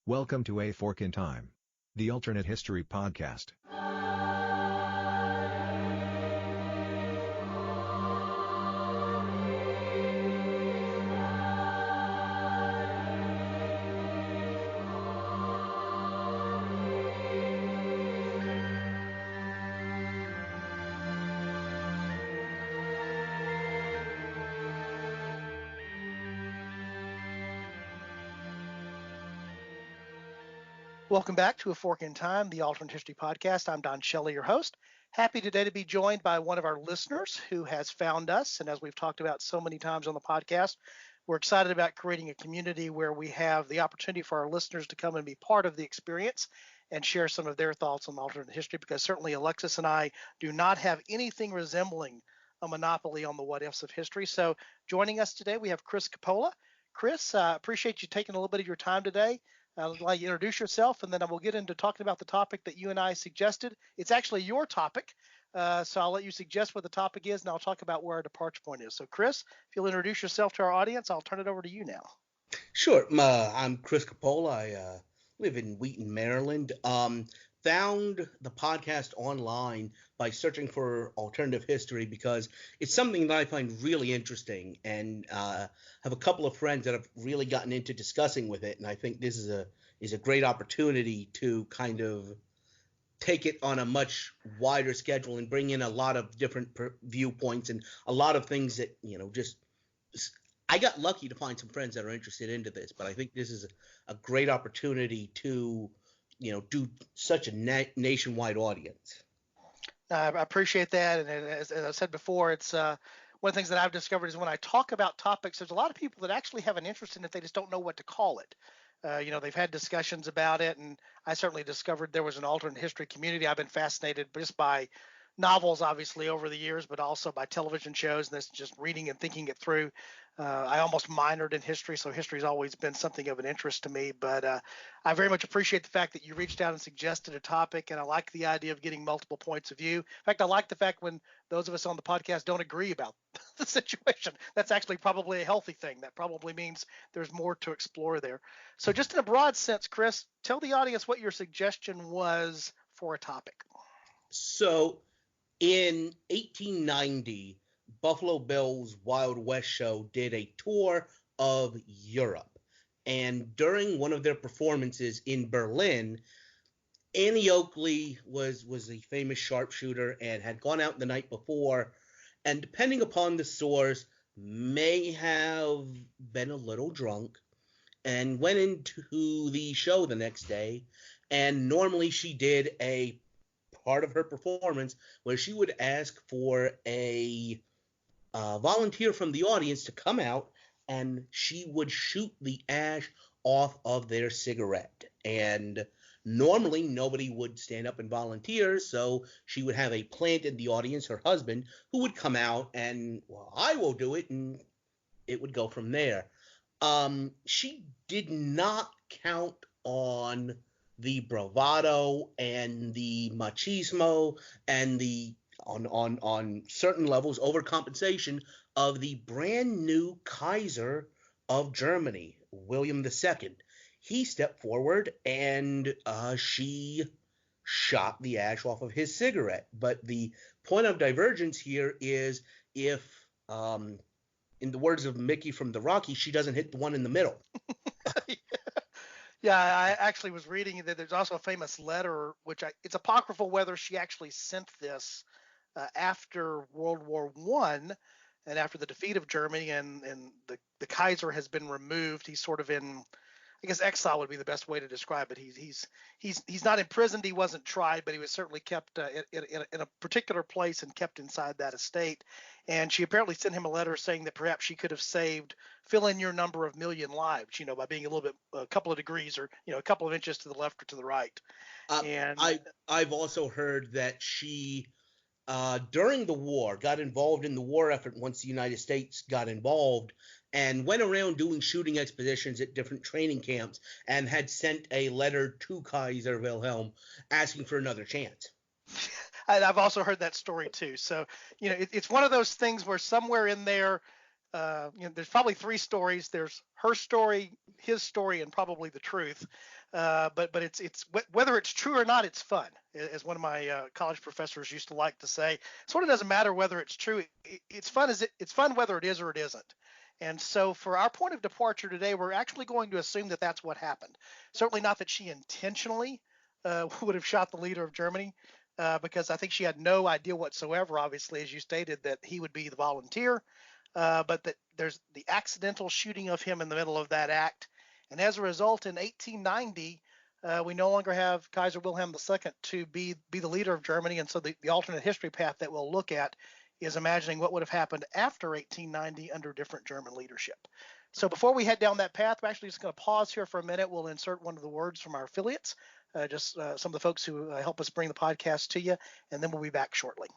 Welcome to A Fork in Time, the alternate history podcast. Welcome back to A Fork in Time, the alternate history podcast. I'm Don Shelley, your host. Happy today to be joined by one of our listeners who has found us. And as we've talked about so many times on the podcast, we're excited about creating a community where we have the opportunity for our listeners to come and be part of the experience and share some of their thoughts on alternate history, because certainly Alexis and I do not have anything resembling a monopoly on the what ifs of history. So joining us today, we have Chris Coppola. Chris, appreciate you taking a little bit of your time today. I'll let you introduce yourself, and then we'll get into talking about the topic that you and I suggested. It's actually your topic, so I'll let you suggest what the topic is, and I'll talk about where our departure point is. So, Chris, if you'll introduce yourself to our audience, I'll turn it over to you now. Sure. I'm Chris Coppola. I live in Wheaton, Maryland. Found the podcast online by searching for alternative history because it's something that I find really interesting, and have a couple of friends that have really gotten into discussing with it. And I think this is a great opportunity to kind of take it on a much wider schedule and bring in a lot of different viewpoints and a lot of things that, just I got lucky to find some friends that are interested into this, but I think this is a great opportunity to, do such a nationwide audience. I appreciate that, and as I said before, it's one of the things that I've discovered is when I talk about topics, there's a lot of people that actually have an interest in it, they just don't know what to call it. They've had discussions about it, and I certainly discovered there was an alternate history community. I've been fascinated just by novels, obviously, over the years, but also by television shows, and this just reading and thinking it through. I almost minored in history, so history's always been something of an interest to me, but I very much appreciate the fact that you reached out and suggested a topic, and I like the idea of getting multiple points of view. In fact, I like the fact when those of us on the podcast don't agree about the situation. That's actually probably a healthy thing. That probably means there's more to explore there. So just in a broad sense, Chris, tell the audience what your suggestion was for a topic. So in 1890, Buffalo Bill's Wild West show did a tour of Europe. And during one of their performances in Berlin, Annie Oakley was a famous sharpshooter and had gone out the night before, and depending upon the source, may have been a little drunk and went into the show the next day. And normally she did a part of her performance where she would ask for a volunteer from the audience to come out, and she would shoot the ash off of their cigarette. And normally nobody would stand up and volunteer, so she would have a plant in the audience, her husband, who would come out and, well, I will do it, and it would go from there. She did not count on the bravado and the machismo and the on certain levels overcompensation of the brand new Kaiser of Germany, William II. He stepped forward and she shot the ash off of his cigarette. But the point of divergence here is if, in the words of Mickey from the Rocky, she doesn't hit the one in the middle. Yeah, I actually was reading that there's also a famous letter, which it's apocryphal whether she actually sent this after World War I and after the defeat of Germany, and the Kaiser has been removed. He's sort of in, I guess exile would be the best way to describe it. He's not imprisoned. He wasn't tried, but he was certainly kept in a particular place and kept inside that estate. And she apparently sent him a letter saying that perhaps she could have saved, fill in your number of million lives, by being a couple of degrees or a couple of inches to the left or to the right. And I've also heard that she, during the war, got involved in the war effort once the United States got involved, and went around doing shooting expeditions at different training camps, and had sent a letter to Kaiser Wilhelm asking for another chance. I've also heard that story too. So, it's one of those things where somewhere in there, there's probably three stories. There's her story, his story, and probably the truth. But it's whether it's true or not, it's fun, as one of my college professors used to like to say. Sort of doesn't matter whether it's true. It's fun. It's fun whether it is or it isn't. And so for our point of departure today, we're actually going to assume that that's what happened. Certainly not that she intentionally would have shot the leader of Germany, because I think she had no idea whatsoever, obviously, as you stated, that he would be the volunteer, but that there's the accidental shooting of him in the middle of that act. And as a result, in 1890, we no longer have Kaiser Wilhelm II to be the leader of Germany. And so the alternate history path that we'll look at is imagining what would have happened after 1890 under different German leadership. So before we head down that path, we're actually just going to pause here for a minute. We'll insert one of the words from our affiliates, just some of the folks who help us bring the podcast to you, and then we'll be back shortly.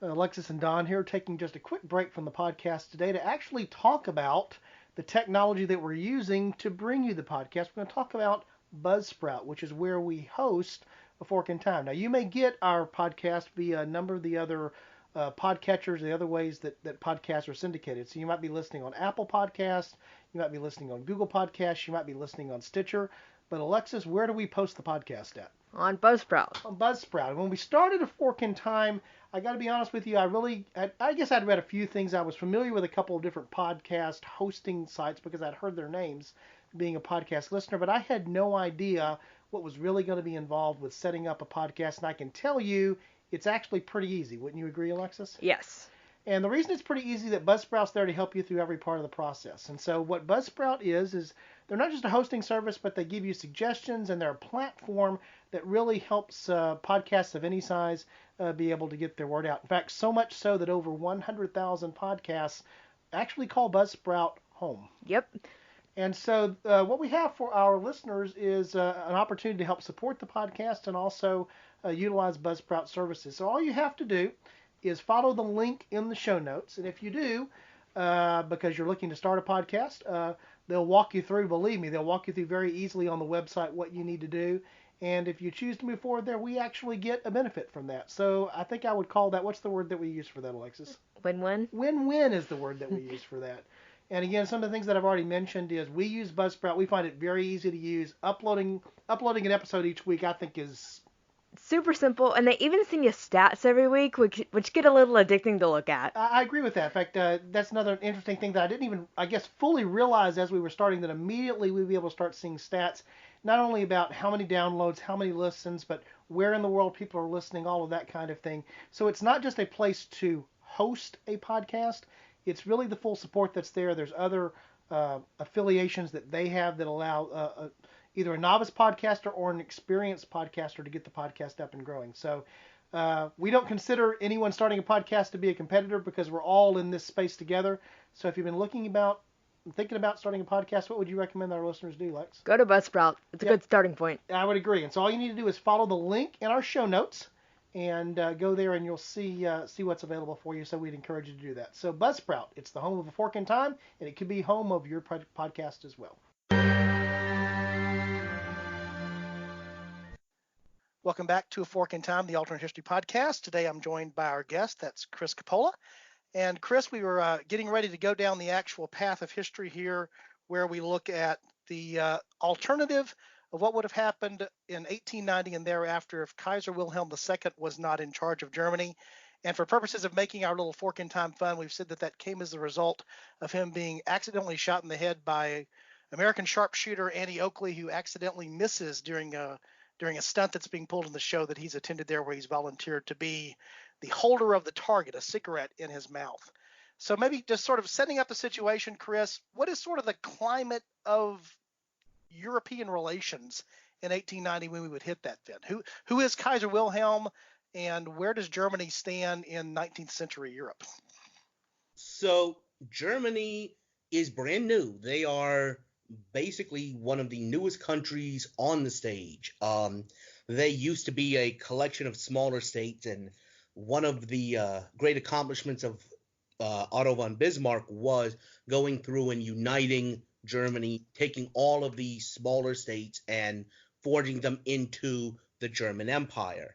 Alexis and Don here, taking just a quick break from the podcast today to actually talk about the technology that we're using to bring you the podcast. We're going to talk about Buzzsprout, which is where we host A Fork in Time. Now, you may get our podcast via a number of the other podcatchers, the other ways that podcasts are syndicated. So you might be listening on Apple Podcasts, you might be listening on Google Podcasts, you might be listening on Stitcher. But Alexis, where do we post the podcast at? On Buzzsprout. On Buzzsprout. When we started A Fork in Time, I got to be honest with you, I guess I'd read a few things. I was familiar with a couple of different podcast hosting sites because I'd heard their names being a podcast listener, but I had no idea what was really going to be involved with setting up a podcast. And I can tell you, it's actually pretty easy. Wouldn't you agree, Alexis? Yes. And the reason it's pretty easy that Buzzsprout's there to help you through every part of the process. And so what Buzzsprout is they're not just a hosting service, but they give you suggestions, and they're a platform that really helps podcasts of any size be able to get their word out. In fact, so much so that over 100,000 podcasts actually call Buzzsprout home. Yep. And so what we have for our listeners is an opportunity to help support the podcast and also utilize Buzzsprout services. So all you have to do is follow the link in the show notes. And if you do, because you're looking to start a podcast, they'll walk you through, believe me, they'll walk you through very easily on the website what you need to do. And if you choose to move forward there, we actually get a benefit from that. So I think I would call that, what's the word that we use for that, Alexis? Win-win. Win-win is the word that we use for that. And again, some of the things that I've already mentioned is we use Buzzsprout. We find it very easy to use. Uploading an episode each week, I think, is super simple, and they even send you stats every week, which get a little addicting to look at. I agree with that. In fact, that's another interesting thing that I didn't even, I guess, fully realize as we were starting, that immediately we'd be able to start seeing stats, not only about how many downloads, how many listens, but where in the world people are listening, all of that kind of thing. So it's not just a place to host a podcast. It's really the full support that's there. There's other affiliations that they have that allow either a novice podcaster or an experienced podcaster to get the podcast up and growing. So we don't consider anyone starting a podcast to be a competitor because we're all in this space together. So if you've been thinking about starting a podcast, what would you recommend our listeners do, Lex? Go to Buzzsprout. It's a good starting point. I would agree. And so all you need to do is follow the link in our show notes and go there, and you'll see what's available for you. So we'd encourage you to do that. So Buzzsprout, it's the home of A Fork in Time, and it could be home of your podcast as well. Welcome back to A Fork in Time, the Alternate History Podcast. Today I'm joined by our guest, that's Chris Coppola. And Chris, we were getting ready to go down the actual path of history here, where we look at the alternative of what would have happened in 1890 and thereafter if Kaiser Wilhelm II was not in charge of Germany. And for purposes of making our little Fork in Time fun, we've said that came as a result of him being accidentally shot in the head by American sharpshooter Annie Oakley, who accidentally misses during a stunt that's being pulled in the show that he's attended there, where he's volunteered to be the holder of the target, a cigarette in his mouth. So maybe just sort of setting up the situation, Chris, what is sort of the climate of European relations in 1890 when we would hit that then? Who is Kaiser Wilhelm, and where does Germany stand in 19th century Europe? So Germany is brand new. They are basically one of the newest countries on the stage. They used to be a collection of smaller states, and one of the great accomplishments of Otto von Bismarck was going through and uniting Germany, taking all of these smaller states and forging them into the German Empire.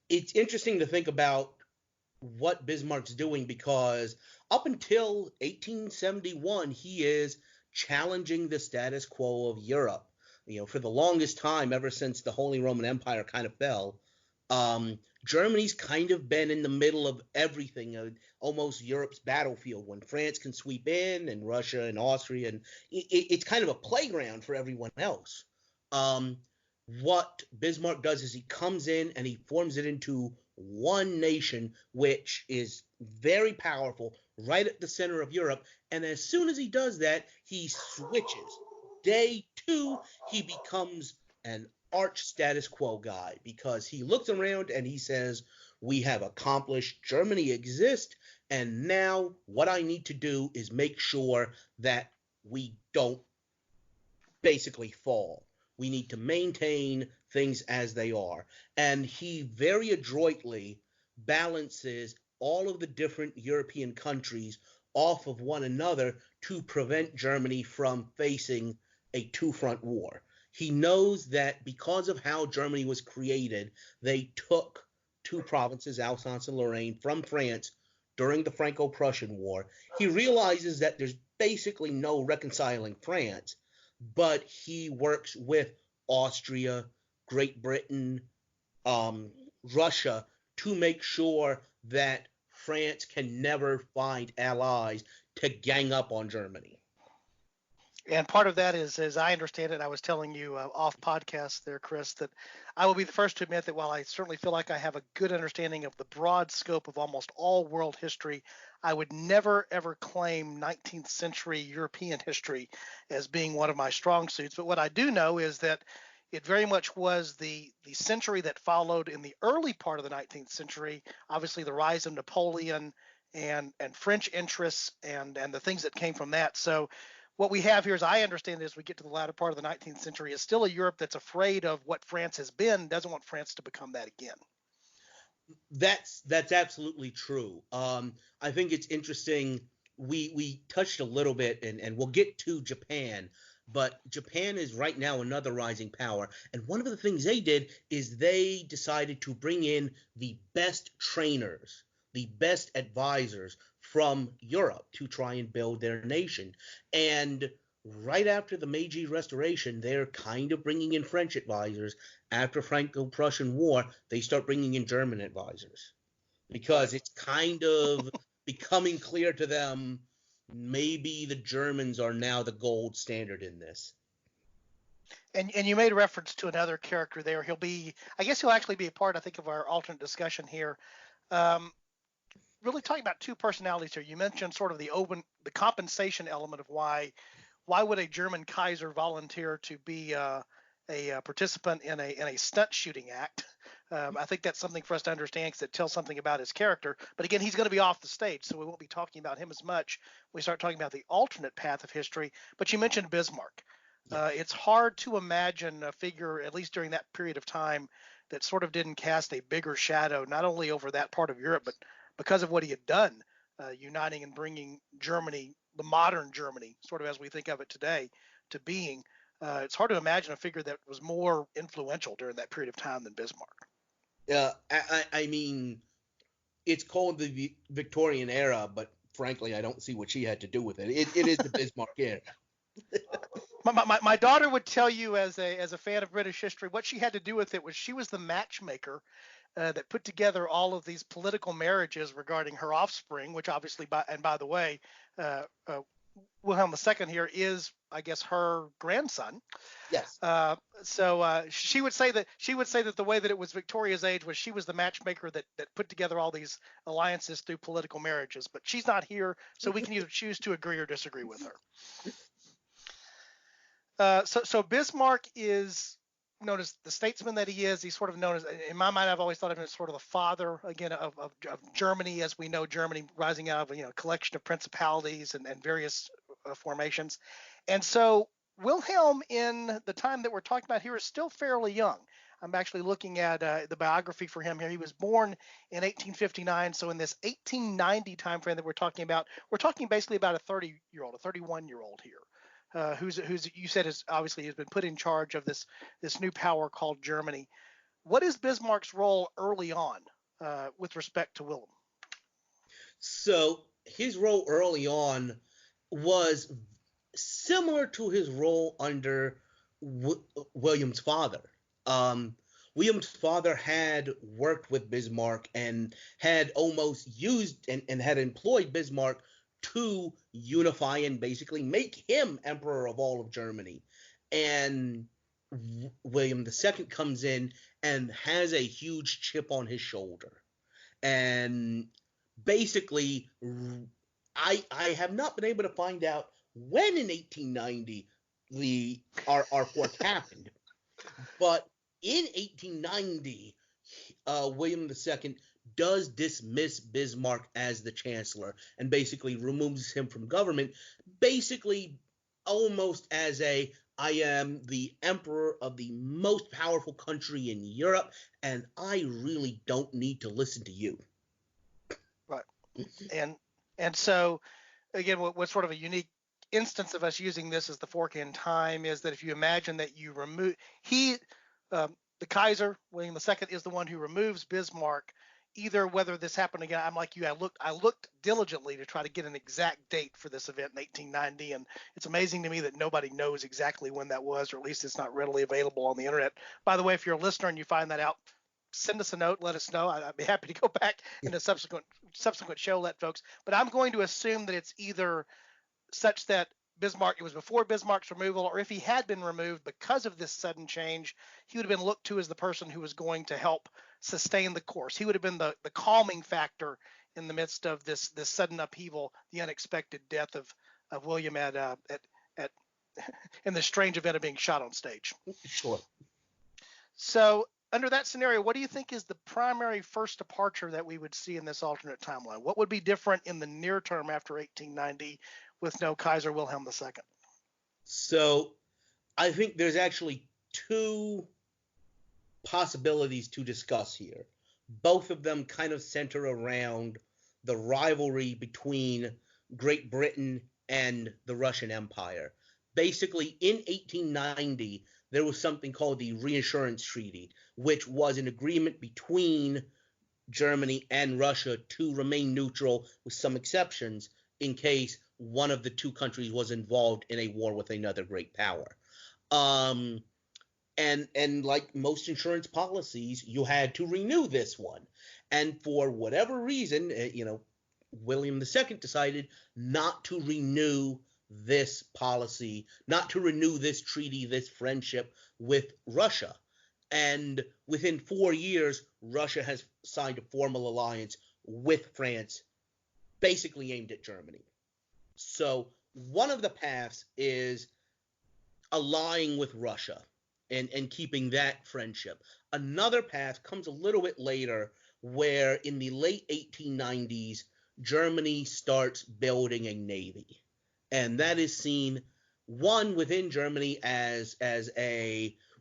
It's interesting to think about what Bismarck's doing, because up until 1871, he is challenging the status quo of Europe. For the longest time, ever since the Holy Roman Empire kind of fell, Germany's kind of been in the middle of everything, almost Europe's battlefield, when France can sweep in and Russia and Austria, and it's kind of a playground for everyone else. What Bismarck does is he comes in and he forms it into one nation, which is very powerful, right at the center of Europe. And as soon as he does that, he switches. Day 2, he becomes an arch status quo guy, because he looks around and he says, we have accomplished, Germany exists, and now what I need to do is make sure that we don't basically fall. We need to maintain things as they are. And he very adroitly balances all of the different European countries off of one another to prevent Germany from facing a two-front war. He knows that because of how Germany was created, they took two provinces, Alsace and Lorraine, from France during the Franco-Prussian War. He realizes that there's basically no reconciling France, but he works with Austria, Great Britain, Russia to make sure that France can never find allies to gang up on Germany. And part of that is, as I understand it, I was telling you off podcast there, Chris, that I will be the first to admit that while I certainly feel like I have a good understanding of the broad scope of almost all world history, I would never, ever claim 19th century European history as being one of my strong suits. But what I do know is that it very much was the century that followed in the early part of the 19th century, obviously the rise of Napoleon and French interests and the things that came from that. So what we have here, as I understand it, as we get to the latter part of the 19th century, is still a Europe that's afraid of what France has been, doesn't want France to become that again. That's absolutely true. I think it's interesting. We touched a little bit, and we'll get to Japan, but Japan is right now another rising power. And one of the things they did is they decided to bring in the best trainers, the best advisors from Europe to try and build their nation. And right after the Meiji Restoration, they're kind of bringing in French advisors. After Franco-Prussian War, they start bringing in German advisors, because it's kind of becoming clear to them maybe the Germans are now the gold standard in this. And you made reference to another character there. I guess he'll actually be a part, I think, of our alternate discussion here. Really talking about two personalities here. You mentioned sort of the compensation element of why would a German Kaiser volunteer to be a participant in a stunt shooting act. I think that's something for us to understand, because it tells something about his character. But again, he's going to be off the stage, so we won't be talking about him as much when we start talking about the alternate path of history. But you mentioned Bismarck. It's hard to imagine a figure, at least during that period of time, that sort of didn't cast a bigger shadow, not only over that part of Europe, but because of what he had done, uniting and bringing Germany, the modern Germany, sort of as we think of it today, to being. It's hard to imagine a figure that was more influential during that period of time than Bismarck. I mean, it's called the Victorian era, but frankly, I don't see what she had to do with it. It is the Bismarck era. My daughter would tell you, as a fan of British history, what she had to do with it was she was the matchmaker that put together all of these political marriages regarding her offspring, which obviously, by the way, Wilhelm II here is, I guess, her grandson. Yes. So she would say that the way that it was Victoria's age was she was the matchmaker that put together all these alliances through political marriages. But she's not here, so we can either choose to agree or disagree with her. So Bismarck is known as the statesman that he is. He's sort of known as, in my mind, I've always thought of him as sort of the father, again, of Germany, as we know Germany rising out of a collection of principalities and various formations. And so Wilhelm, in the time that we're talking about here, is still fairly young. I'm actually looking at the biography for him here. He was born in 1859. So in this 1890 time frame that we're talking about, we're talking basically about a 30-year-old, a 31-year-old here. Who's you said has been put in charge of this new power called Germany. What is Bismarck's role early on with respect to Wilhelm? So his role early on was similar to his role under William's father. Um, William's father had worked with Bismarck and had almost used and had employed Bismarck to unify and basically make him emperor of all of Germany. And William II comes in and has a huge chip on his shoulder. And basically, I have not been able to find out when in 1890 our fourth happened, but in 1890, William II does dismiss Bismarck as the chancellor and basically removes him from government, basically almost as a I am the emperor of the most powerful country in Europe, and I really don't need to listen to you. Right. And so again, what's sort of a unique instance of us using this as the fork in time is that if you imagine that you remove the Kaiser William II is the one who removes Bismarck. Either whether this happened again, I'm like you. I looked diligently to try to get an exact date for this event in 1890, and it's amazing to me that nobody knows exactly when that was, or at least it's not readily available on the internet. By the way, if you're a listener and you find that out, send us a note, let us know. I'd be happy to go back in a subsequent show, let folks. But I'm going to assume that it's either such that it was before Bismarck's removal, or if he had been removed because of this sudden change, he would have been looked to as the person who was going to help sustain the course. He would have been the calming factor in the midst of this sudden upheaval, the unexpected death of William at in the strange event of being shot on stage. Sure. So under that scenario, what do you think is the primary first departure that we would see in this alternate timeline? What would be different in the near term after 1890 with no Kaiser Wilhelm II? So I think there's actually two possibilities to discuss here. Both of them kind of center around the rivalry between Great Britain and the Russian Empire. Basically, in 1890, there was something called the Reinsurance Treaty, which was an agreement between Germany and Russia to remain neutral with some exceptions in case one of the two countries was involved in a war with another great power. And like most insurance policies, you had to renew this one. And for whatever reason, William II decided not to renew this policy, not to renew this treaty, this friendship with Russia. And within 4 years, Russia has signed a formal alliance with France, basically aimed at Germany. So one of the paths is allying with Russia and keeping that friendship. Another path comes a little bit later, where in the late 1890s, Germany starts building a navy. And that is seen, one, within Germany as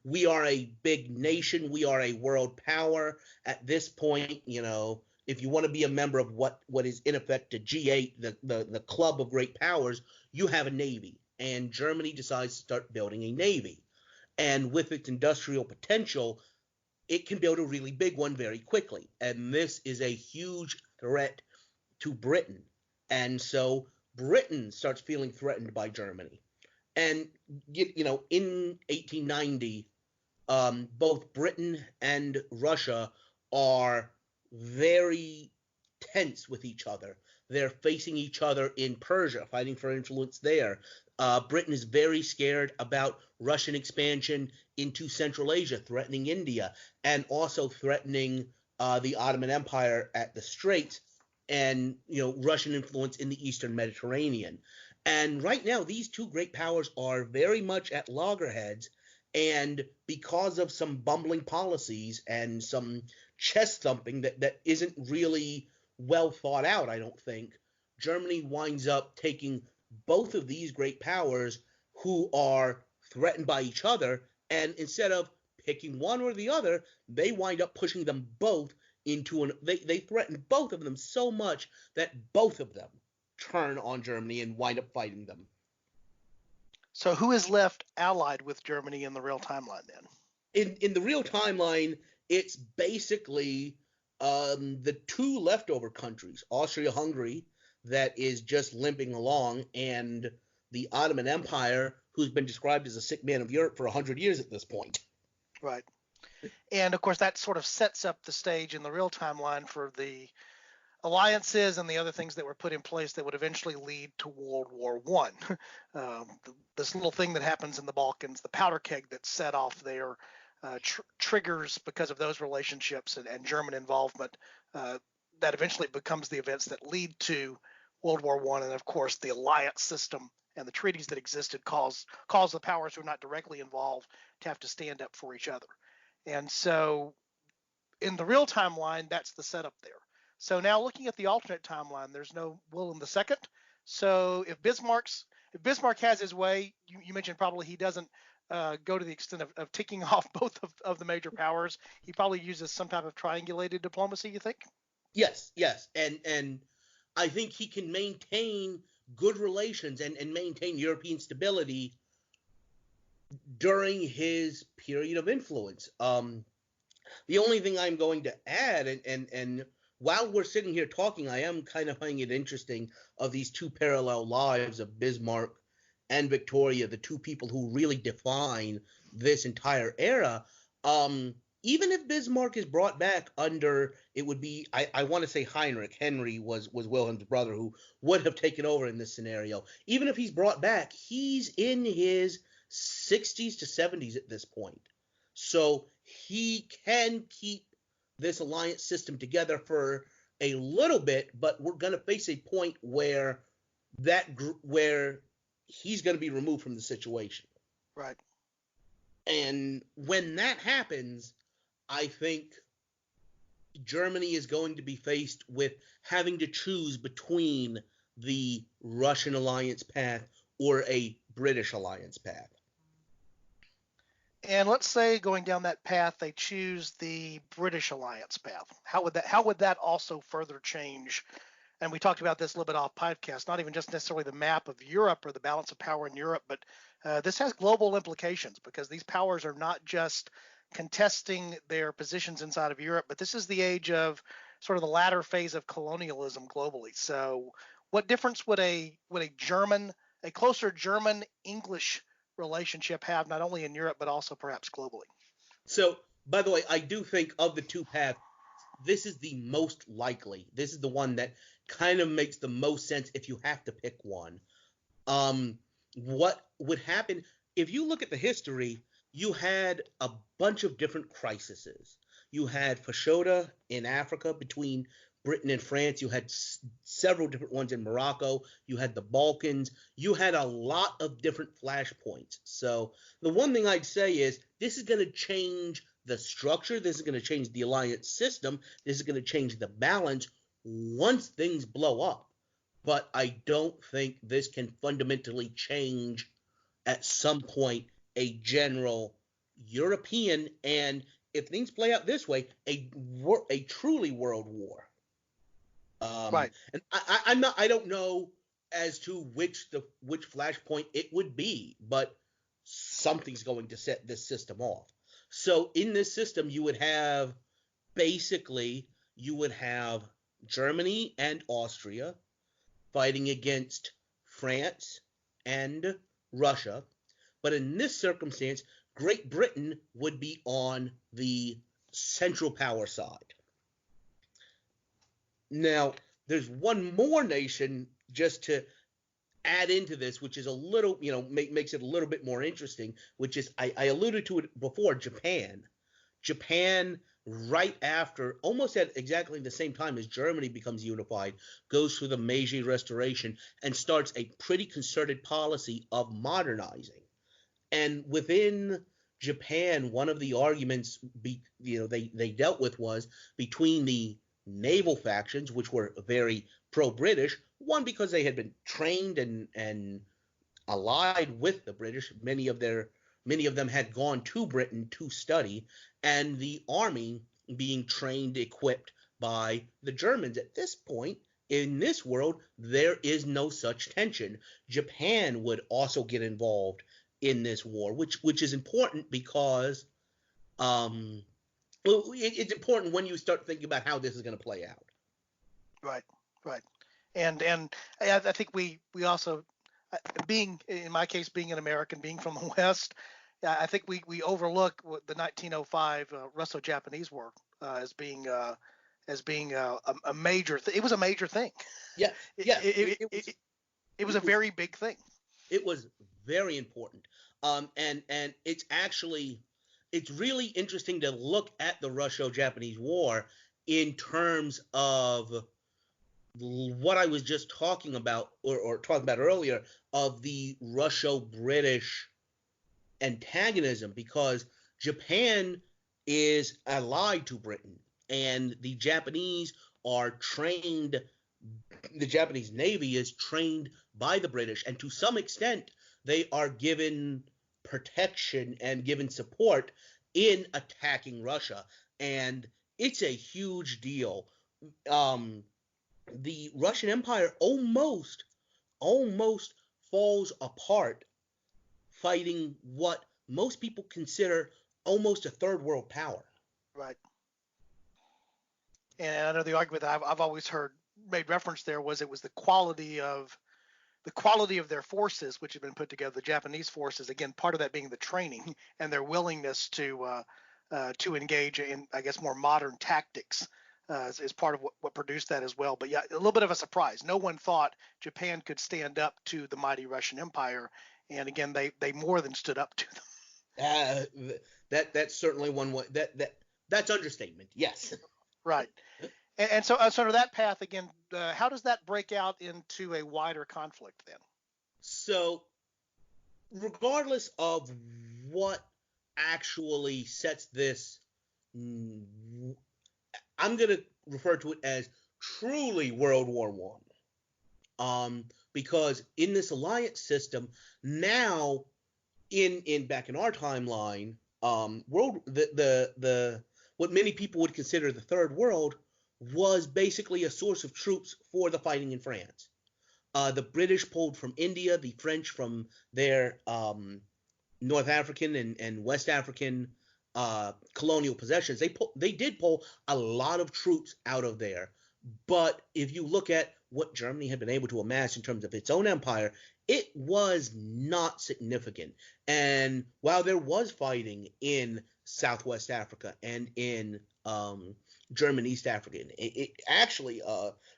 we are a big nation, we are a world power. At this point, if you want to be a member of what is in effect the G8, the club of great powers, you have a navy. And Germany decides to start building a navy. And with its industrial potential, it can build a really big one very quickly. And this is a huge threat to Britain. And so Britain starts feeling threatened by Germany. And, in 1890, both Britain and Russia are very tense with each other. They're facing each other in Persia, fighting for influence there. Britain is very scared about Russian expansion into Central Asia, threatening India, and also threatening the Ottoman Empire at the Straits, and Russian influence in the Eastern Mediterranean. And right now, these two great powers are very much at loggerheads, and because of some bumbling policies and some chest thumping that isn't really well thought out, I don't think, Germany winds up taking both of these great powers who are threatened by each other, and instead of picking one or the other, they wind up pushing them both into they threaten both of them so much that both of them turn on Germany and wind up fighting them. So who is left allied with Germany in the real timeline then? In the real timeline, it's basically the two leftover countries, Austria-Hungary, that is just limping along, and the Ottoman Empire, who's been described as a sick man of Europe for 100 years at this point. Right. And of course, that sort of sets up the stage in the real timeline for the alliances and the other things that were put in place that would eventually lead to World War One. This little thing that happens in the Balkans, the powder keg that set off there, triggers because of those relationships and German involvement, that eventually becomes the events that lead to World War One. And of course, the alliance system and the treaties that existed cause the powers who are not directly involved to have to stand up for each other. And so in the real timeline, that's the setup there. So now looking at the alternate timeline, there's no Wilhelm II. So if Bismarck has his way, you mentioned probably he doesn't go to the extent of ticking off both of the major powers. He probably uses some type of triangulated diplomacy, you think? Yes. And I think he can maintain good relations and maintain European stability during his period of influence. The only thing I'm going to add, and while we're sitting here talking, I am kind of finding it interesting of these two parallel lives of Bismarck and Victoria, the two people who really define this entire era. Even if Bismarck is brought back under, it would be, I want to say Heinrich. Henry was Wilhelm's brother who would have taken over in this scenario. Even if he's brought back, he's in his 60s to 70s at this point. So he can keep this alliance system together for a little bit, but we're going to face a point where where he's going to be removed from the situation. Right. And when that happens, I think Germany is going to be faced with having to choose between the Russian alliance path or a British alliance path. And let's say going down that path, they choose the British alliance path. How would that also further change? And we talked about this a little bit off podcast, not even just necessarily the map of Europe or the balance of power in Europe, but this has global implications because these powers are not just contesting their positions inside of Europe, but this is the age of sort of the latter phase of colonialism globally. So what difference would a closer German-English relationship have not only in Europe but also perhaps globally? So, by the way, I do think of the two paths, this is the most likely. This is the one that kind of makes the most sense if you have to pick one. What would happen if you look at the history? You had a bunch of different crises. You had Fashoda in Africa between Britain and France. You had several different ones in Morocco. You had the Balkans. You had a lot of different flashpoints. So the one thing I'd say is this is going to change the structure. This is going to change the alliance system. This is going to change the balance once things blow up. But I don't think this can fundamentally change at some point a general European, and if things play out this way, a truly world war. Right. And I don't know as to which flashpoint it would be, but something's going to set this system off. So in this system, you would have Germany and Austria fighting against France and Russia. But in this circumstance, Great Britain would be on the Central Power side. Now, there's one more nation just to add into this, which is a little, makes it a little bit more interesting, which is, I alluded to it before, Japan. Japan, right after, almost at exactly the same time as Germany becomes unified, goes through the Meiji Restoration and starts a pretty concerted policy of modernizing. And within Japan, one of the arguments they dealt with was between the naval factions, which were very pro-British, one because they had been trained and allied with the British. Many of them had gone to Britain to study, and the army being trained, equipped by the Germans. At this point in this world, there is no such tension. Japan would also get involved in this war, which is important because it's important when you start thinking about how this is going to play out. Right. And I think we also, being in my case, being an American, being from the West, I think we overlook what the 1905 Russo-Japanese War as being a major it was a major thing. Yeah, it, yeah, it, it, it, it was a it was very big thing. it was very important. And it's really interesting to look at the Russo-Japanese War in terms of what I was just talking about, or talking about earlier, of the Russo-British antagonism, because Japan is allied to Britain, and the Japanese Navy is trained by the British, and to some extent, they are given protection and given support in attacking Russia, and it's a huge deal. The Russian Empire almost falls apart fighting what most people consider almost a third world power. Right. And I know the argument that I've always heard made reference there was it was the quality of their forces, which had been put together, the Japanese forces. Again, part of that being the training and their willingness to engage in, I guess, more modern tactics, is part of what produced that as well. But yeah, a little bit of a surprise. No one thought Japan could stand up to the mighty Russian Empire, and again, they more than stood up to them. That's certainly one way. That's understatement. Yes. Right. And so sort of that path again, how does that break out into a wider conflict then? So, regardless of what actually sets this, I'm going to refer to it as truly World War One, because in this alliance system now, back in our timeline, what many people would consider the Third World was basically a source of troops for the fighting in France. The British pulled from India, the French from their North African and West African colonial possessions. They did pull a lot of troops out of there. But if you look at what Germany had been able to amass in terms of its own empire, it was not significant. And while there was fighting in Southwest Africa and in German East Africa,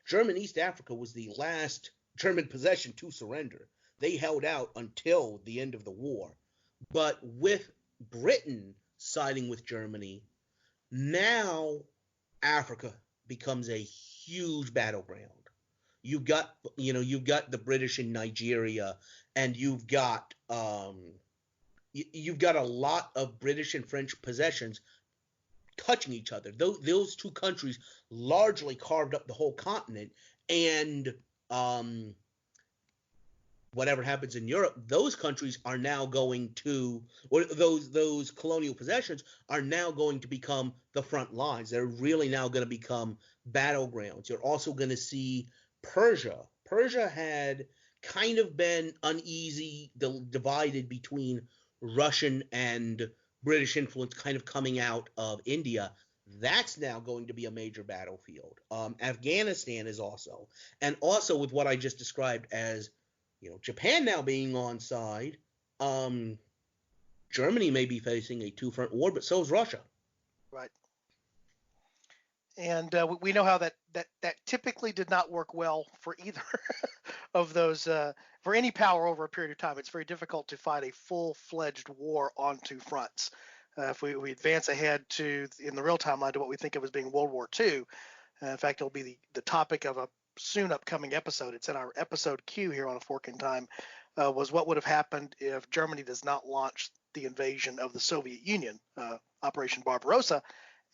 German East Africa was the last German possession to surrender. They held out until the end of the war. But with Britain siding with Germany, now Africa becomes a huge battleground. You've got the British in Nigeria, and you've got a lot of British and French possessions touching each other. Those two countries largely carved up the whole continent, and whatever happens in Europe, those countries are now going to, or those colonial possessions are now going to become the front lines. They're really now going to become battlegrounds. You're also going to see Persia. Persia had kind of been uneasy, divided between Russian and British influence kind of coming out of India. That's now going to be a major battlefield. Afghanistan is also, and also with what I just described as, Japan now being on side, Germany may be facing a two-front war, but so is Russia. Right. And we know how that typically did not work well for either of those, for any power over a period of time. It's very difficult to fight a full-fledged war on two fronts. If we advance ahead in the real timeline to what we think of as being World War II, in fact, it'll be the topic of a soon upcoming episode. It's in our episode Q here on A Fork in Time, was what would have happened if Germany does not launch the invasion of the Soviet Union, Operation Barbarossa,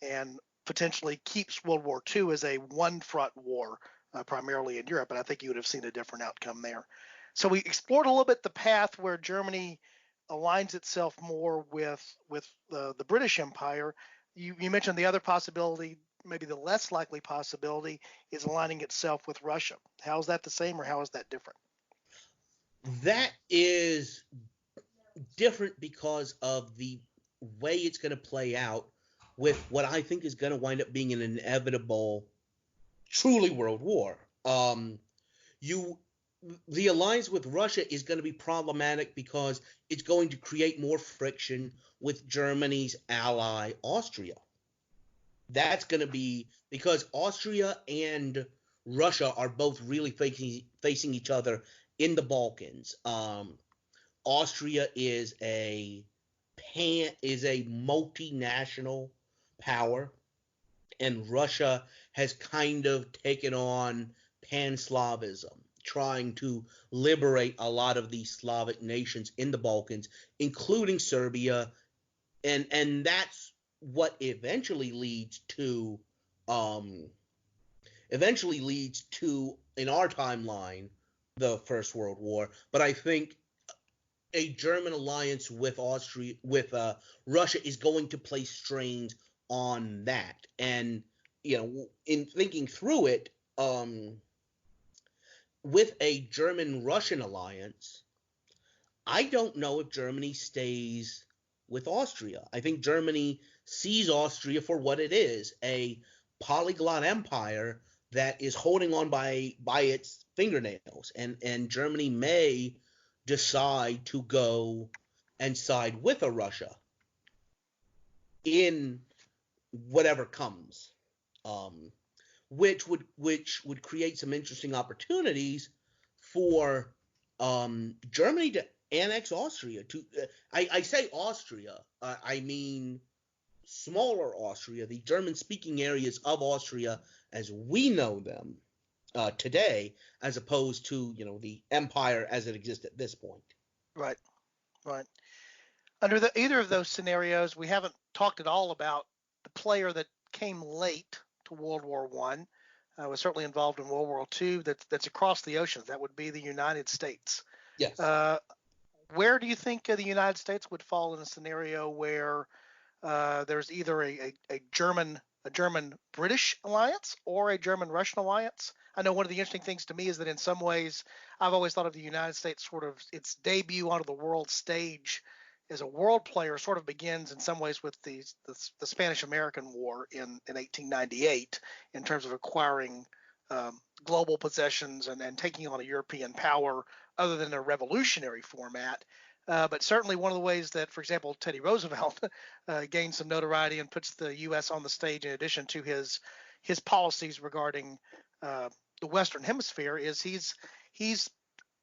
and potentially keeps World War II as a one-front war, primarily in Europe. And I think you would have seen a different outcome there. So we explored a little bit the path where Germany aligns itself more with the British Empire. You mentioned the other possibility, maybe the less likely possibility, is aligning itself with Russia. How is that the same, or how is that different? That is different because of the way it's going to play out with what I think is going to wind up being an inevitable, truly world war. the alliance with Russia is going to be problematic because it's going to create more friction with Germany's ally Austria. That's going to be because Austria and Russia are both really facing each other in the Balkans. Austria is a multinational power, and Russia has kind of taken on pan-Slavism, trying to liberate a lot of these Slavic nations in the Balkans, including Serbia, and that's what eventually leads to in our timeline the First World War. But I think a German alliance with Russia is going to place strains on that. And in thinking through it, with a German-Russian alliance, I don't know if Germany stays with Austria. I think Germany sees Austria for what it is, a polyglot empire that is holding on by its fingernails, and Germany may decide to go and side with a Russia in whatever comes, which would create some interesting opportunities for Germany to annex Austria. I say Austria, I mean smaller Austria, the German-speaking areas of Austria as we know them today, as opposed to the empire as it exists at this point. Right. Under either of those scenarios, we haven't talked at all about the player that came late to World War One, was certainly involved in World War II. That's across the ocean. That would be the United States. Yes. Where do you think the United States would fall in a scenario where there's either a German-British alliance or a German-Russian alliance? I know one of the interesting things to me is that in some ways I've always thought of the United States sort of its debut onto the world stage as a world player sort of begins in some ways with the Spanish-American War in 1898 in terms of acquiring global possessions and taking on a European power other than a revolutionary format. But certainly one of the ways that, for example, Teddy Roosevelt gained some notoriety and puts the U.S. on the stage in addition to his policies regarding the Western Hemisphere is he's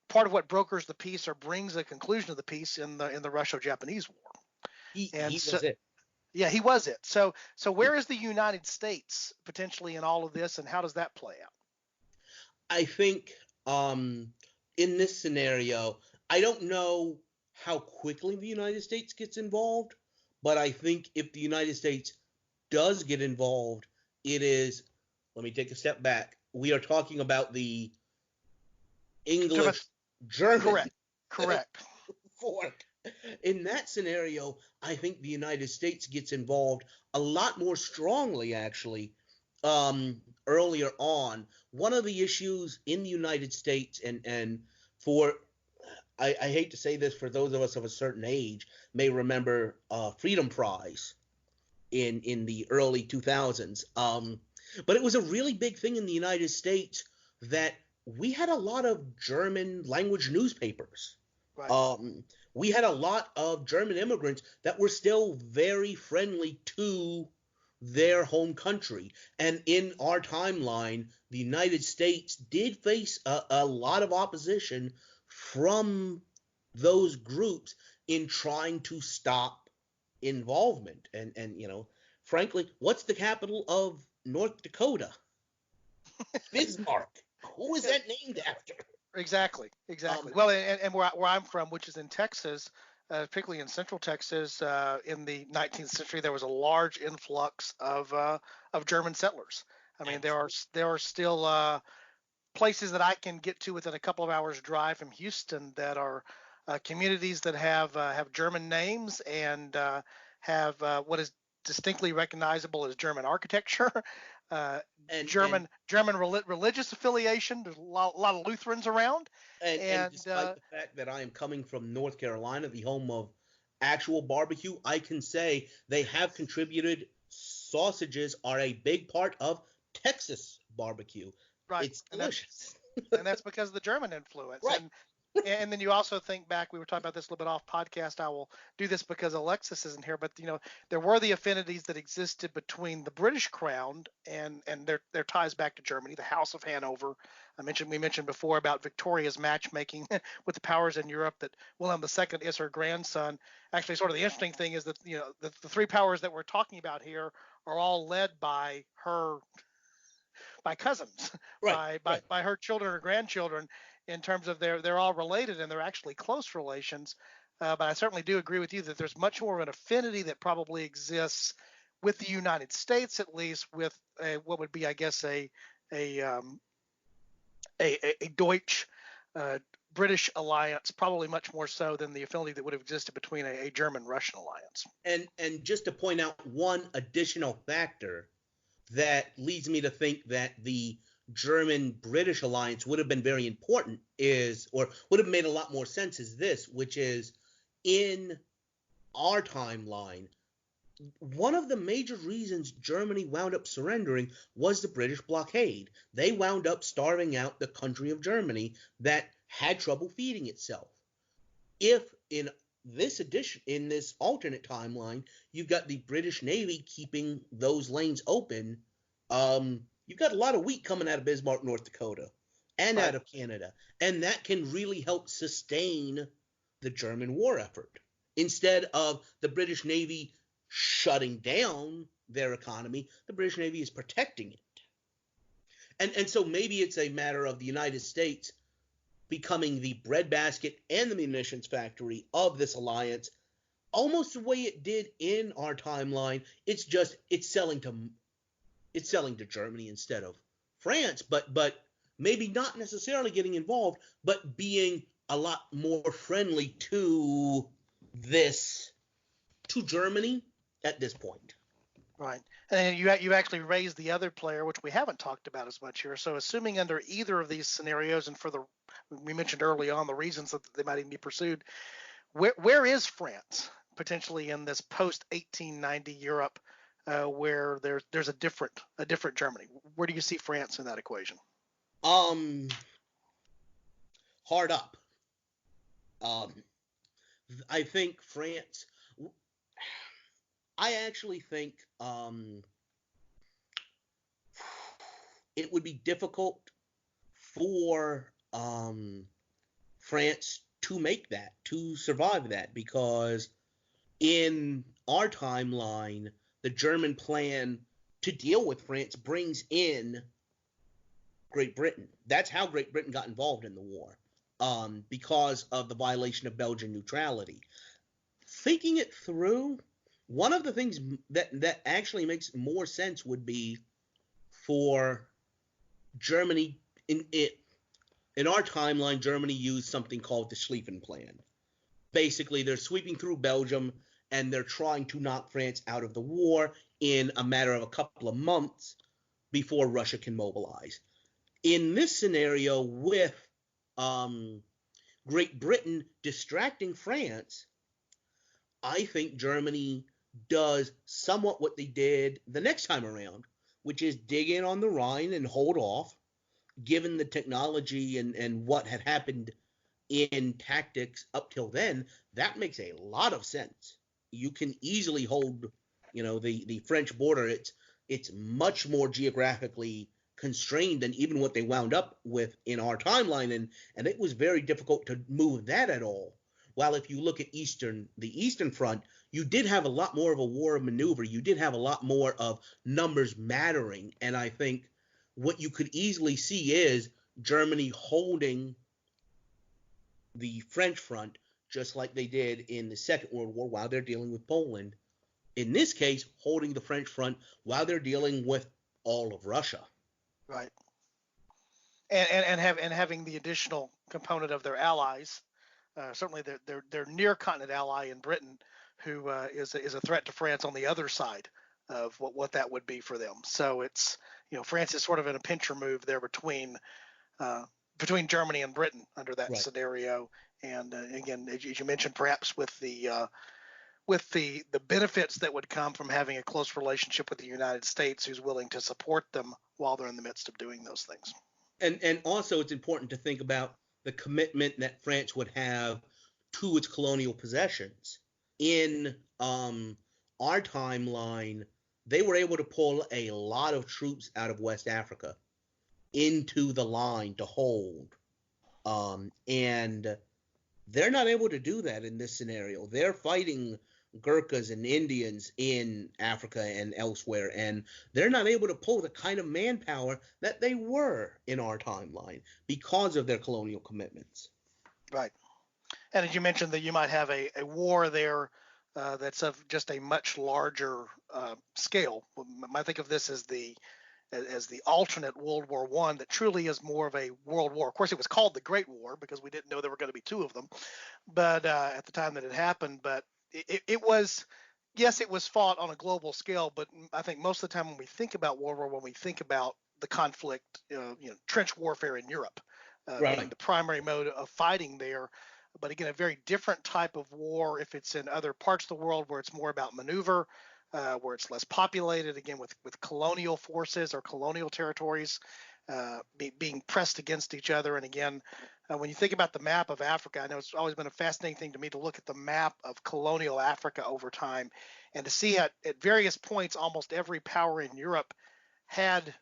part of what brokers the peace or brings a conclusion of the peace in the Russo-Japanese War. He was it. Yeah, he was it. So where is the United States potentially in all of this, and how does that play out? I think in this scenario, I don't know how quickly the United States gets involved, but I think if the United States does get involved, it is, let me take a step back. We are talking about the English-German Correct. fork. In that scenario, I think the United States gets involved a lot more strongly, actually, earlier on. One of the issues in the United States, and for, I hate to say this, for those of us of a certain age, may remember Freedom Prize in the early 2000s. But it was a really big thing in the United States that we had a lot of German language newspapers. Right. We had a lot of German immigrants that were still very friendly to their home country. And in our timeline, the United States did face a lot of opposition from those groups in trying to stop involvement. And frankly, what's the capital of North Dakota? Bismarck. Who is that named after? Exactly. Well, and where I'm from, which is in Texas, particularly in Central Texas, in the 19th century, there was a large influx of German settlers. I mean, there are still places that I can get to within a couple of hours drive from Houston that are communities that have German names and have what is distinctly recognizable as German architecture. German religious affiliation. There's a lot of Lutherans around. And despite the fact that I am coming from North Carolina, the home of actual barbecue, I can say they have contributed. Sausages are a big part of Texas barbecue. Right. It's delicious. And that's because of the German influence. Right. And then you also think back, we were talking about this a little bit off podcast. I will do this because Alexis isn't here, but there were the affinities that existed between the British crown and their ties back to Germany, the House of Hanover. We mentioned before about Victoria's matchmaking with the powers in Europe, that Wilhelm II is her grandson. Actually, sort of the interesting thing is that the three powers that we're talking about here are all led by cousins, Right. by her children or grandchildren, in terms of they're all related and they're actually close relations. But I certainly do agree with you that there's much more of an affinity that probably exists with the United States, at least with what would be, I guess, a Deutsch British alliance, probably much more so than the affinity that would have existed between a German-Russian alliance. And just to point out one additional factor that leads me to think that the German-British alliance would have been very important or would have made a lot more sense is this, which is in our timeline, one of the major reasons Germany wound up surrendering was the British blockade. They wound up starving out the country of Germany that had trouble feeding itself. If in this alternate timeline, you've got the British Navy keeping those lanes open, you've got a lot of wheat coming out of Bismarck, North Dakota, and out of Canada, and that can really help sustain the German war effort. Instead of the British Navy shutting down their economy, the British Navy is protecting it. And so maybe it's a matter of the United States becoming the breadbasket and the munitions factory of this alliance, almost the way it did in our timeline. It's selling to Germany instead of France, but maybe not necessarily getting involved, but being a lot more friendly to Germany at this point. Right. And you actually raised the other player, which we haven't talked about as much here. So assuming under either of these scenarios, and we mentioned early on the reasons that they might even be pursued, where is France potentially in this post 1890 Europe, where there's a different Germany? Where do you see France in that equation? Hard up. I think France. I actually think it would be difficult for France to survive that, because in our timeline, the German plan to deal with France brings in Great Britain. That's how Great Britain got involved in the war, because of the violation of Belgian neutrality. Thinking it through, one of the things that actually makes more sense would be for Germany. In our timeline, Germany used something called the Schlieffen Plan. Basically, they're sweeping through Belgium and they're trying to knock France out of the war in a matter of a couple of months before Russia can mobilize. In this scenario, with Great Britain distracting France, I think Germany does somewhat what they did the next time around, which is dig in on the Rhine and hold off. Given the technology and what had happened in tactics up till then, that makes a lot of sense. You can easily hold, the French border. It's much more geographically constrained than even what they wound up with in our timeline, and it was very difficult to move that at all. While if you look at the Eastern Front, you did have a lot more of a war of maneuver. You did have a lot more of numbers mattering, and I think what you could easily see is Germany holding the French front just like they did in the Second World War while they're dealing with Poland. In this case, holding the French front while they're dealing with all of Russia. Right. And having the additional component of their allies, certainly their near continent ally in Britain, who is a threat to France on the other side of what that would be for them. So it's, France is sort of in a pincher move there between Germany and Britain under that scenario. And again, as you mentioned, perhaps with the benefits that would come from having a close relationship with the United States, who's willing to support them while they're in the midst of doing those things. And also it's important to think about the commitment that France would have to its colonial possessions. In our timeline, they were able to pull a lot of troops out of West Africa into the line to hold. And they're not able to do that in this scenario. They're fighting Gurkhas and Indians in Africa and elsewhere, and they're not able to pull the kind of manpower that they were in our timeline because of their colonial commitments. Right. And as you mentioned, that you might have a war there that's of just a much larger scale. I think of this as the alternate World War One that truly is more of a world war. Of course, it was called the Great War because we didn't know there were going to be two of them, but at the time that it happened. But it was, yes, it was fought on a global scale. But I think most of the time when we think about World War One, we think about the conflict, trench warfare in Europe being Right. the primary mode of fighting there. But again, a very different type of war if it's in other parts of the world where it's more about maneuver, where it's less populated, again, with colonial forces or colonial territories being pressed against each other. And again, when you think about the map of Africa, I know it's always been a fascinating thing to me to look at the map of colonial Africa over time and to see at various points almost every power in Europe had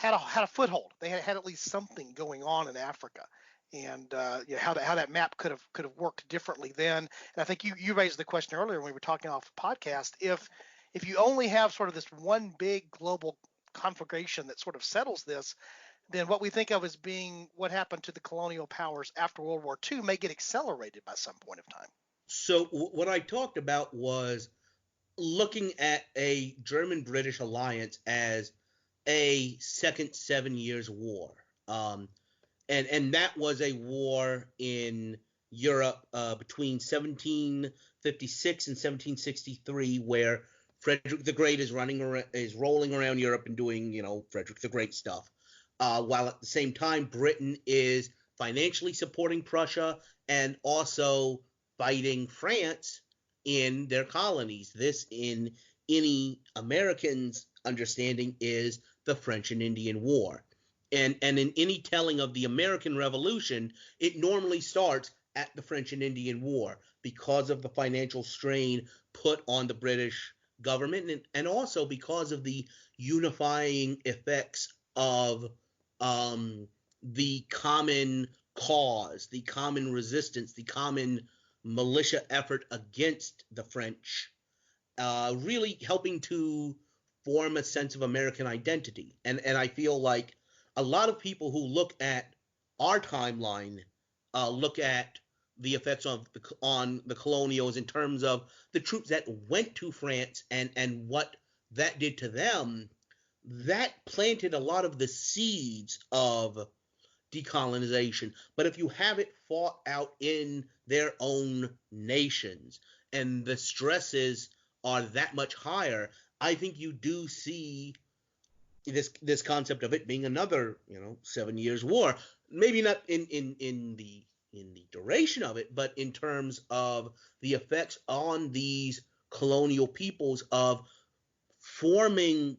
a foothold. They had at least something going on in Africa, and how that map could have worked differently then. And I think you raised the question earlier when we were talking off the podcast. If you only have sort of this one big global conflagration that sort of settles this, then what we think of as being what happened to the colonial powers after World War II may get accelerated by some point of time. So what I talked about was looking at a German-British alliance as a second 7 Years' War. And that was a war in Europe between 1756 and 1763, where Frederick the Great is rolling around Europe and doing, Frederick the Great stuff, while at the same time Britain is financially supporting Prussia and also fighting France in their colonies. This, in any American's understanding, is the French and Indian War. And in any telling of the American Revolution, it normally starts at the French and Indian War because of the financial strain put on the British government, and also because of the unifying effects of the common cause, the common resistance, the common militia effort against the French, really helping to form a sense of American identity. And I feel like a lot of people who look at our timeline look at the effects on the colonials in terms of the troops that went to France and what that did to them. That planted a lot of the seeds of decolonization. But if you have it fought out in their own nations and the stresses are that much higher, I think you do see this concept of it being another 7 Years' War. Maybe not in the duration of it, but in terms of the effects on these colonial peoples of forming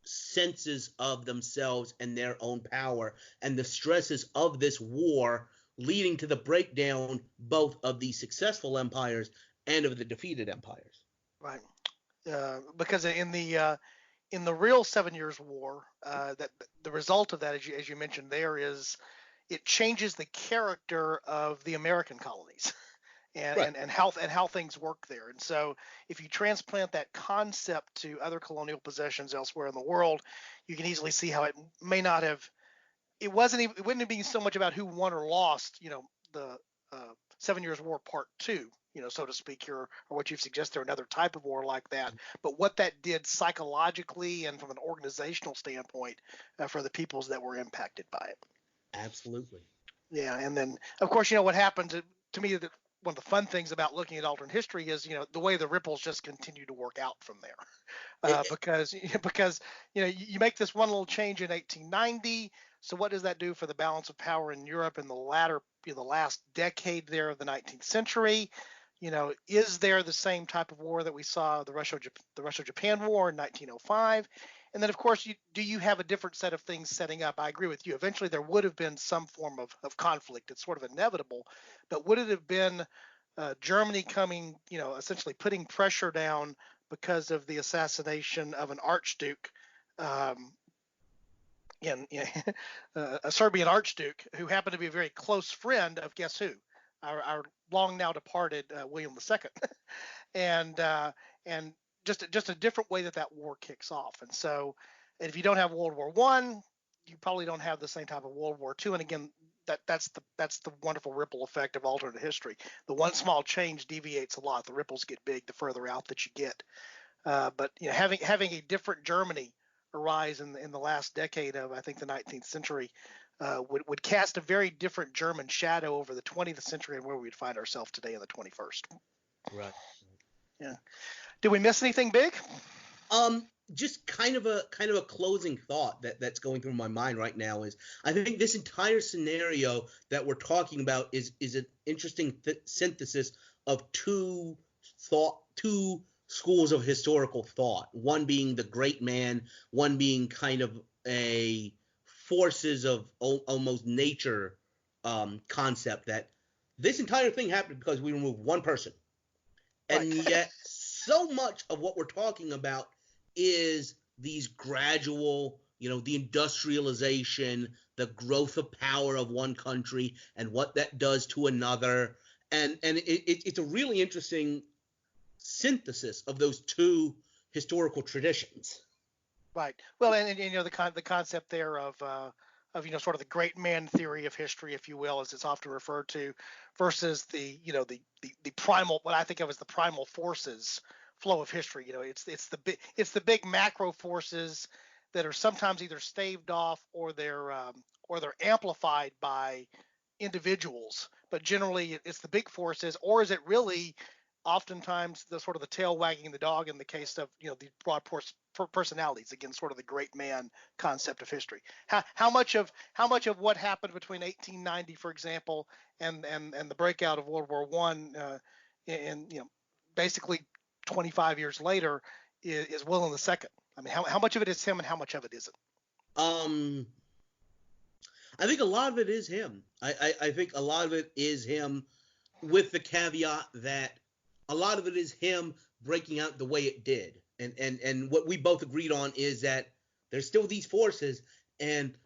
senses of themselves and their own power, and the stresses of this war leading to the breakdown both of the successful empires and of the defeated empires. Right. Because in the real 7 Years' War, that the result of that, as you mentioned, there is it changes the character of the American colonies and, Right. and how things work there. And so if you transplant that concept to other colonial possessions elsewhere in the world, you can easily see how it may not have. It wouldn't have been so much about who won or lost, the 7 Years' War Part 2, so to speak, here, or what you've suggested, or another type of war like that. But what that did psychologically and from an organizational standpoint for the peoples that were impacted by it. Absolutely. Yeah, and then of course, what happens to me, that one of the fun things about looking at alternate history is, the way the ripples just continue to work out from there, because you make this one little change in 1890. So what does that do for the balance of power in Europe in the last decade there of the 19th century? Is there the same type of war that we saw, the Russia-Japan War in 1905? And then, of course, you have a different set of things setting up? I agree with you. Eventually, there would have been some form of conflict. It's sort of inevitable. But would it have been Germany coming, essentially putting pressure down because of the assassination of an archduke, in a Serbian archduke who happened to be a very close friend of guess who? Our long now departed William II, and just a different way that war kicks off. And so, if you don't have World War I, you probably don't have the same type of World War II. And again, that's the wonderful ripple effect of alternate history. The one small change deviates a lot. The ripples get big the further out that you get. But having a different Germany arise in the last decade of, I think, the 19th century would cast a very different German shadow over the 20th century and where we'd find ourselves today in the 21st. Right. Yeah. Did we miss anything big? Just kind of a closing thought that's going through my mind right now is I think this entire scenario that we're talking about is an interesting synthesis of two schools of historical thought. One being the great man, one being kind of a forces of almost nature concept, that this entire thing happened because we removed one person. Right. And yet so much of what we're talking about is these gradual, the industrialization, the growth of power of one country and what that does to another. And it's a really interesting synthesis of those two historical traditions. Right. Well, and the concept there of sort of the great man theory of history, if you will, as it's often referred to, versus the primal, what I think of as the primal forces flow of history. It's the big macro forces that are sometimes either staved off or they're amplified by individuals, but generally it's the big forces. Or is it really oftentimes the sort of the tail wagging the dog in the case of the broad personalities, again, sort of the great man concept of history? How much of what happened between 1890, for example, and the breakout of World War I, and basically 25 years later, is Wilhelm II? I mean, how much of it is him and how much of it isn't? I think a lot of it is him. I think a lot of it is him, with the caveat that a lot of it is him breaking out the way it did. And what we both agreed on is that there's still these forces, and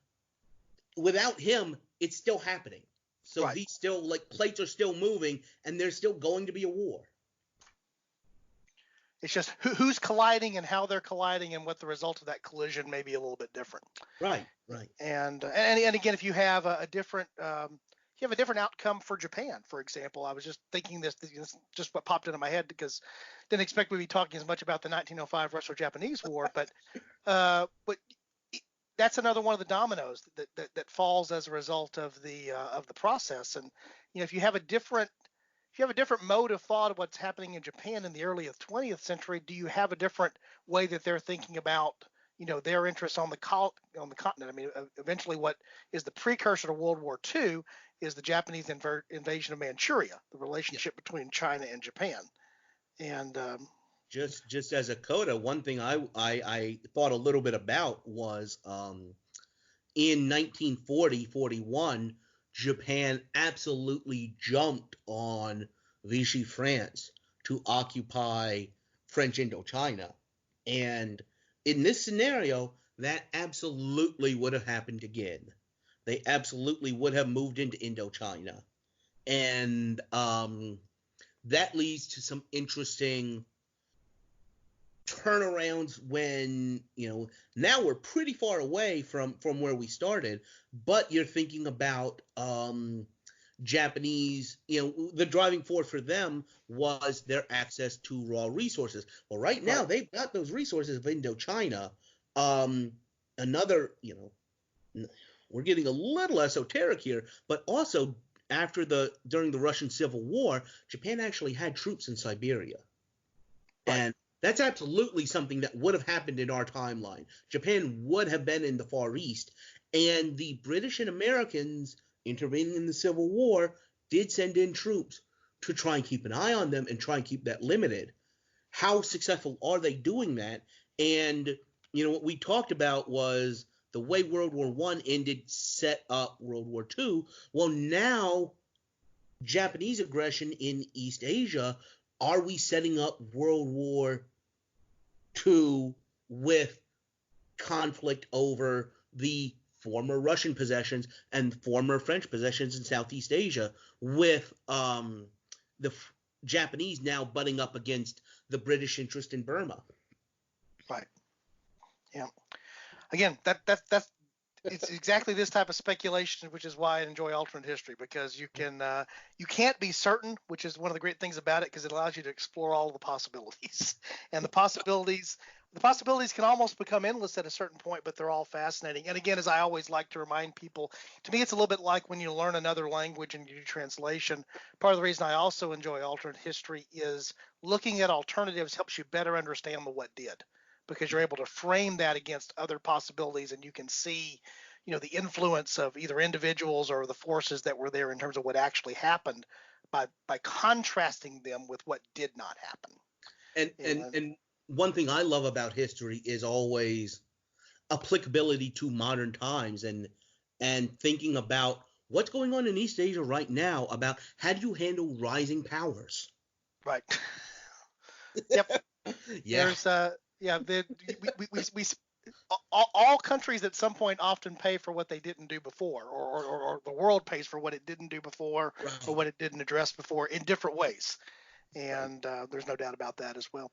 without him, it's still happening. So right. These still, plates are still moving, and there's still going to be a war. It's just who's colliding and how they're colliding, and what the result of that collision may be a little bit different. Right. And again, if you have a different outcome for Japan, for example. I was just thinking this just what popped into my head, because didn't expect we'd be talking as much about the 1905 Russo-Japanese War, but that's another one of the dominoes that falls as a result of the process. And if you have a different mode of thought of what's happening in Japan in the early 20th century, do you have a different way that they're thinking about their interests on the continent? I mean, eventually, what is the precursor to World War II is the Japanese invasion of Manchuria, the relationship between China and Japan. And just as a coda, one thing I thought a little bit about was in 1940-41, Japan absolutely jumped on Vichy France to occupy French Indochina. And in this scenario, that absolutely would have happened again. They absolutely would have moved into Indochina. And that leads to some interesting turnarounds when, now we're pretty far away from where we started, but you're thinking about Japanese, the driving force for them was their access to raw resources. Well, right now they've got those resources of Indochina. Another, we're getting a little esoteric here, but also during the Russian Civil War, Japan actually had troops in Siberia. Right. And that's absolutely something that would have happened in our timeline. Japan would have been in the Far East, and the British and Americans intervening in the Civil War did send in troops to try and keep an eye on them and try and keep that limited. How successful are they doing that? And what we talked about was the way World War I ended set up World War II. Well, now Japanese aggression in East Asia, are we setting up World War II with conflict over the former Russian possessions and former French possessions in Southeast Asia, with the Japanese now butting up against the British interest in Burma? Right. Yeah. Again, that's it's exactly this type of speculation, which is why I enjoy alternate history, because you can't be certain, which is one of the great things about it, because it allows you to explore all of the possibilities. And the possibilities can almost become endless at a certain point, but they're all fascinating. And again, as I always like to remind people, to me, it's a little bit like when you learn another language and you do translation. Part of the reason I also enjoy alternate history is looking at alternatives helps you better understand the what did, because you're able to frame that against other possibilities, and you can see, the influence of either individuals or the forces that were there in terms of what actually happened by contrasting them with what did not happen. And one thing I love about history is always applicability to modern times, and thinking about what's going on in East Asia right now, about how do you handle rising powers. Right. Yep. Yeah. There's we all countries at some point often pay for what they didn't do before, or the world pays for what it didn't do before, Right. or what it didn't address before in different ways. And there's no doubt about that as well.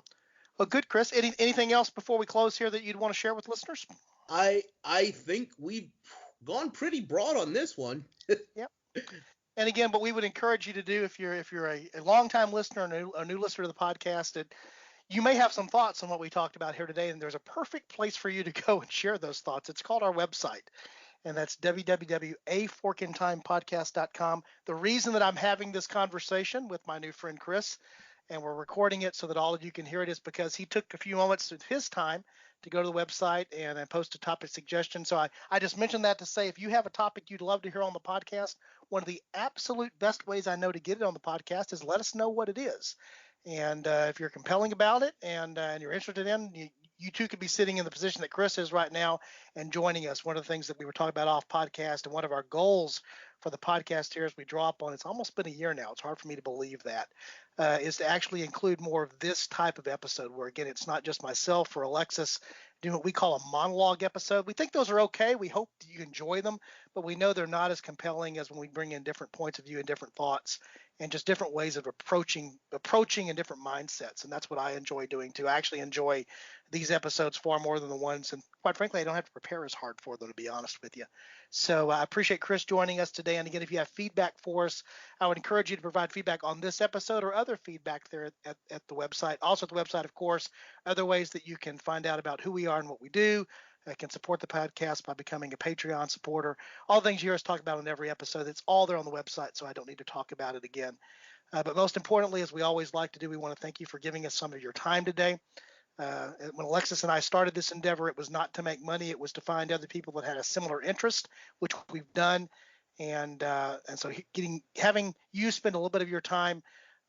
Well, good, Chris. Anything else before we close here that you'd want to share with listeners? I think we've gone pretty broad on this one. Yep. And again, what we would encourage you to do, if you're a longtime listener, a new listener to the podcast, that you may have some thoughts on what we talked about here today, and there's a perfect place for you to go and share those thoughts. It's called our website, and that's www.aforkintimepodcast.com. The reason that I'm having this conversation with my new friend Chris, and we're recording it so that all of you can hear it, is because he took a few moments of his time to go to the website and post a topic suggestion. So I just mentioned that to say, if you have a topic you'd love to hear on the podcast, one of the absolute best ways I know to get it on the podcast is let us know what it is. And if you're compelling about it and you're interested in, you too could be sitting in the position that Chris is right now and joining us. One of the things that we were talking about off podcast, and one of our goals for the podcast here as we draw up on, it's almost been a year now, it's hard for me to believe that, is to actually include more of this type of episode where, again, it's not just myself or Alexis doing what we call a monologue episode. We think those are okay. We hope that you enjoy them, but we know they're not as compelling as when we bring in different points of view and different thoughts and just different ways of approaching and different mindsets. And that's what I enjoy doing too. I actually enjoy these episodes far more than the ones, and quite frankly, I don't have to prepare as hard for them, to be honest with you. So I appreciate Chris joining us today. And again, if you have feedback for us, I would encourage you to provide feedback on this episode or other feedback there at the website. Also at the website, of course, other ways that you can find out about who we are and what we do. Can support the podcast by becoming a Patreon supporter. All the things you hear us talk about in every episode, it's all there on the website, so I don't need to talk about it again. But most importantly, as we always like to do, we want to thank you for giving us some of your time today. When Alexis and I started this endeavor, it was not to make money. It was to find other people that had a similar interest, which we've done. And so having you spend a little bit of your time,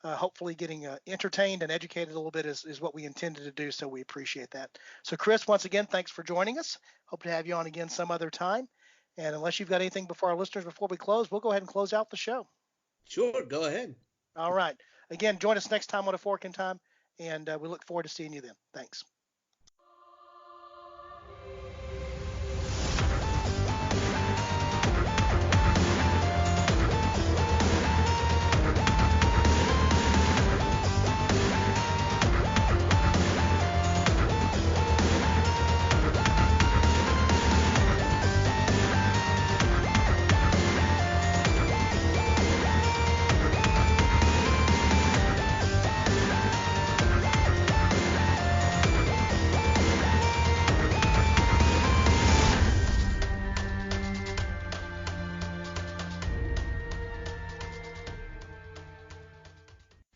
hopefully getting entertained and educated a little bit is what we intended to do. So we appreciate that. So Chris, once again, thanks for joining us. Hope to have you on again some other time. And unless you've got anything before our listeners before we close, we'll go ahead and close out the show. Sure, go ahead. All right. Again, join us next time on A Fork in Time, and we look forward to seeing you then. Thanks.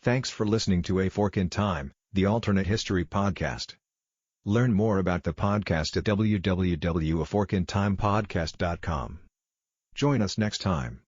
Thanks for listening to A Fork in Time, the alternate history podcast. Learn more about the podcast at www.aforkintimepodcast.com. Join us next time.